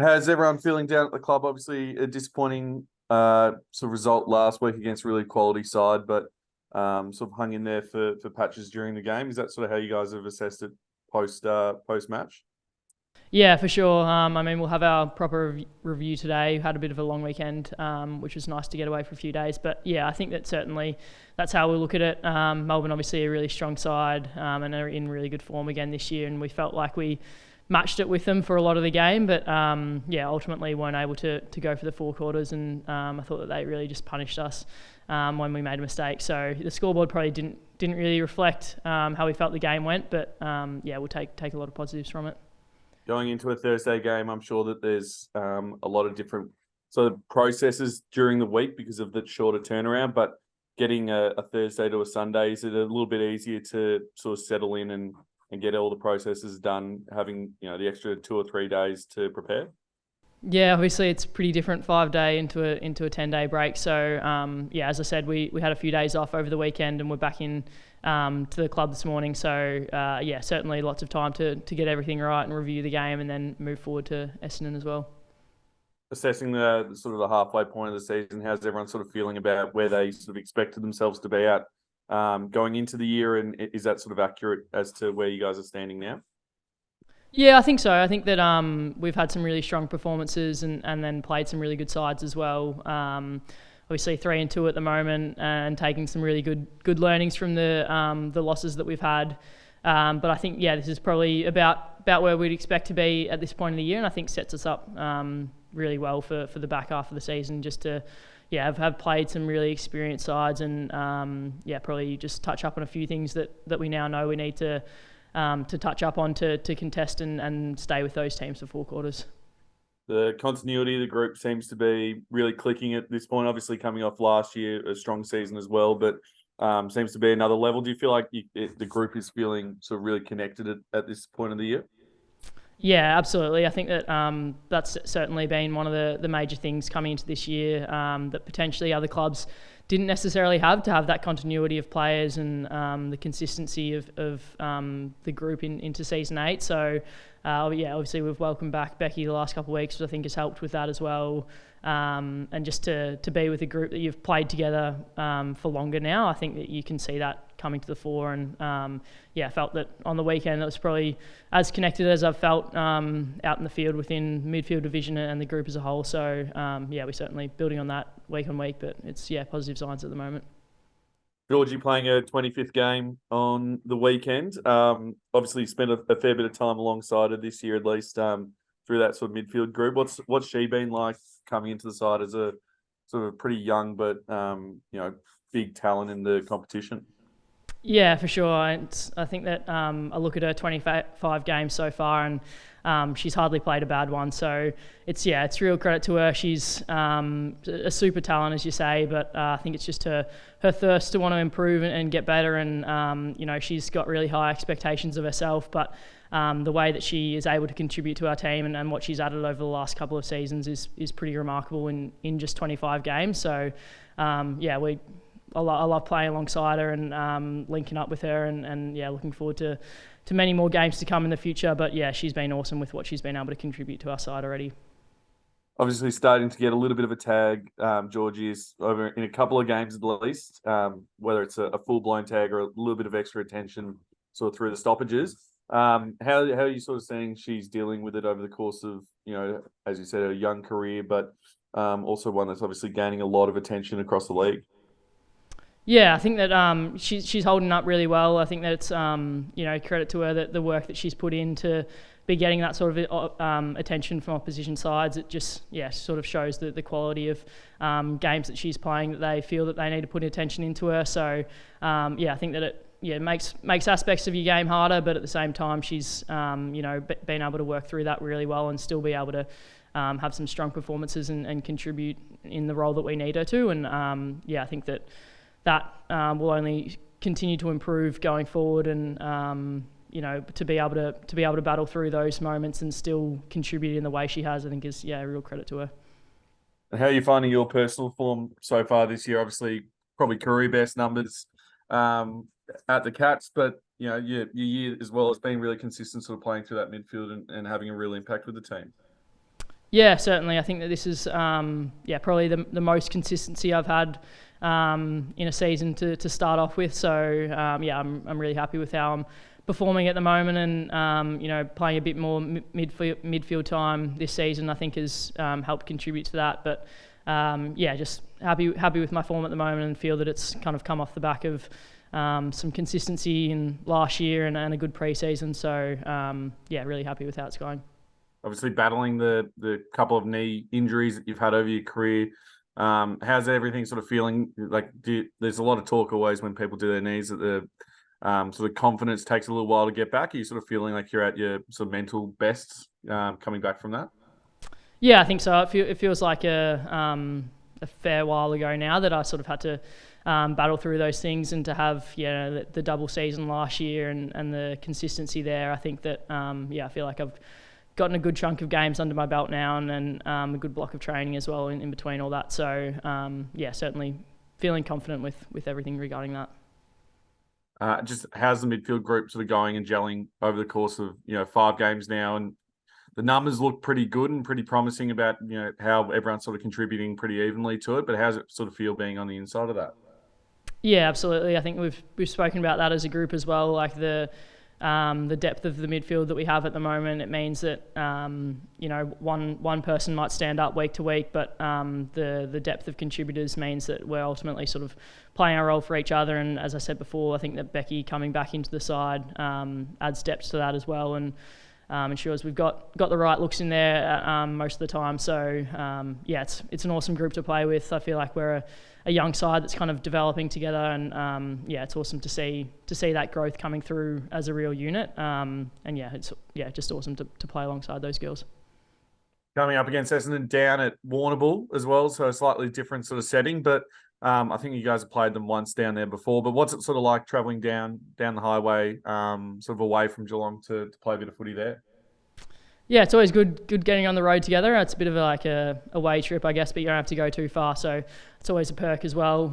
How's everyone feeling down at the club? Obviously, a disappointing sort of result last week against a really quality side, but sort of hung in there for patches during the game. Is that sort of how you guys have assessed it post match? Yeah, for sure. I mean, we'll have our proper review today. We had a bit of a long weekend, which was nice to get away for a few days. But yeah, I think that certainly that's how we look at it. Melbourne, obviously, a really strong side and are in really good form again this year. And we felt like we matched it with them for a lot of the game. But yeah, ultimately weren't able to go for the four quarters. And I thought that they really just punished us when we made a mistake. So the scoreboard probably didn't really reflect how we felt the game went. But yeah, we'll take a lot of positives from it. Going into a Thursday game, I'm sure that there's a lot of different sort of processes during the week because of the shorter turnaround. But getting a Thursday to a Sunday, is it a little bit easier to sort of settle in and get all the processes done, having the extra 2 or 3 days to prepare? Yeah, obviously it's pretty different 5 day into a 10 day break. So yeah, as I said, we had a few days off over the weekend and we're back in to the club this morning. So yeah, certainly lots of time to get everything right and review the game and then move forward to Essendon as well. Assessing the sort of the halfway point of the season, how's everyone sort of feeling about where they sort of expected themselves to be at going into the year, and is that sort of accurate as to where you guys are standing now? Yeah, I think so. I think that we've had some really strong performances and then played some really good sides as well. Obviously 3-2 at the moment and taking some really good learnings from the losses that we've had. But I think yeah, this is probably about where we'd expect to be at this point of the year, and I think sets us up really well for the back half of the season. Just to yeah have played some really experienced sides and yeah probably just touch up on a few things that we now know we need to touch up on to contest and stay with those teams for four quarters. The continuity of the group seems to be really clicking at this point. Obviously, coming off last year, a strong season as well, but seems to be another level. Do you feel like the group is feeling sort of really connected at this point of the year? Yeah, absolutely. I think that that's certainly been one of the major things coming into this year that potentially other clubs didn't necessarily have, to have that continuity of players and the consistency of the group into season 8. So yeah, obviously we've welcomed back Becky the last couple of weeks, which I think has helped with that as well. And just to be with a group that you've played together for longer now, I think that you can see that coming to the fore. And yeah, I felt that on the weekend it was probably as connected as I've felt out in the field within midfield division and the group as a whole. So yeah, we're certainly building on that week on week, but it's yeah positive signs at the moment. Georgie playing a 25th game on the weekend. Obviously, spent a fair bit of time alongside her this year, at least through that sort of midfield group. What's she been like coming into the side as a sort of pretty young but big talent in the competition? Yeah, for sure. I think that I look at her 25 games so far, and she's hardly played a bad one. So it's real credit to her. She's a super talent, as you say, but I think it's just her thirst to want to improve and get better. And she's got really high expectations of herself, but the way that she is able to contribute to our team and what she's added over the last couple of seasons is pretty remarkable in just 25 games. So yeah, I love playing alongside her and linking up with her and yeah, looking forward to many more games to come in the future. But yeah, she's been awesome with what she's been able to contribute to our side already. Obviously, starting to get a little bit of a tag. Georgie is over in a couple of games at least, whether it's a full-blown tag or a little bit of extra attention sort of through the stoppages. How are you sort of seeing she's dealing with it over the course of, as you said, a young career, but also one that's obviously gaining a lot of attention across the league? Yeah, I think that she's holding up really well. I think that it's credit to her that the work that she's put in to be getting that sort of attention from opposition sides. It just sort of shows the quality of games that she's playing, that they feel that they need to put attention into her. So I think that it makes aspects of your game harder, but at the same time she's been able to work through that really well and still be able to have some strong performances and contribute in the role that we need her to. And I think that will only continue to improve going forward, and to be able to battle through those moments and still contribute in the way she has, I think is a real credit to her. And how are you finding your personal form so far this year? Obviously, probably career best numbers at the Cats, but your year as well has been really consistent, sort of playing through that midfield and having a real impact with the team. Yeah, certainly. I think that this is probably the most consistency I've had in a season to start off with. So I'm really happy with how I'm performing at the moment, and playing a bit more midfield time this season I think has helped contribute to that. But just happy with my form at the moment, and feel that it's kind of come off the back of some consistency in last year and a good pre-season. So really happy with how it's going. Obviously battling the couple of knee injuries that you've had over your career. How's everything sort of feeling? Like, there's a lot of talk always when people do their knees that the sort of confidence takes a little while to get back. Are you sort of feeling like you're at your sort of mental best coming back from that? Yeah, I think so. It feels like a fair while ago now that I sort of had to battle through those things, and to have the double season last year and the consistency there. I think that I feel like I've gotten a good chunk of games under my belt now, and a good block of training as well in between all that. So certainly feeling confident with everything regarding that. Just how's the midfield group sort of going and gelling over the course of 5 games now, and the numbers look pretty good and pretty promising about how everyone's sort of contributing pretty evenly to it. But how's it sort of feel being on the inside of that? Yeah, absolutely. I think we've spoken about that as a group as well. Like the depth of the midfield that we have at the moment, it means that one person might stand up week to week, but the depth of contributors means that we're ultimately sort of playing our role for each other. And as I said before, I think that Becky coming back into the side adds depth to that as well, and ensures we've got the right looks in there most of the time. So it's an awesome group to play with. I feel like we're a young side that's kind of developing together, and it's awesome to see that growth coming through as a real unit. It's just awesome to play alongside those girls. Coming up against Essendon down at Warrnambool as well, so a slightly different sort of setting. But I think you guys have played them once down there before. But what's it sort of like travelling down the highway, sort of away from Geelong to play a bit of footy there? Yeah, it's always good getting on the road together. It's a bit of like a away trip, I guess, but you don't have to go too far, so it's always a perk as well.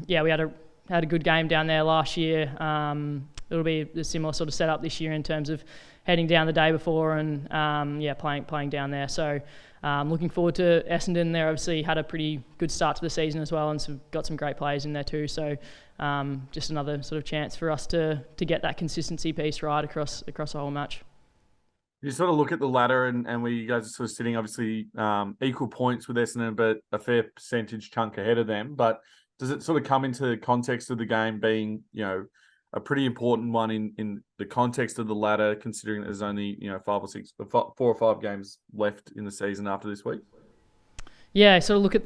We had a good game down there last year. It'll be a similar sort of setup this year in terms of heading down the day before and playing down there. So looking forward to Essendon. They obviously had a pretty good start to the season as well, and got some great players in there too. So just another sort of chance for us to get that consistency piece right across the whole match. You sort of look at the ladder and where you guys are sort of sitting, obviously equal points with Essendon, but a fair percentage chunk ahead of them. But does it sort of come into context of the game being, a pretty important one in the context of the ladder, considering there's only 4 or 5 games left in the season after this week? Yeah, sort of look at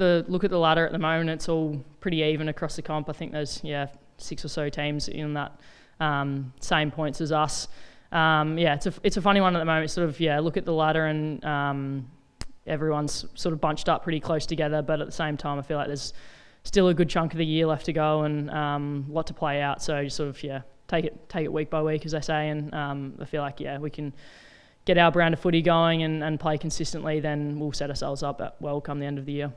the ladder at the moment. It's all pretty even across the comp. I think there's 6 or so teams in that same points as us. It's a funny one at the moment. Sort of look at the ladder and everyone's sort of bunched up pretty close together, but at the same time I feel like there's still a good chunk of the year left to go and a lot to play out. So just sort of take it week by week, as I say, and I feel like we can get our brand of footy going and play consistently, then we'll set ourselves up well come the end of the year.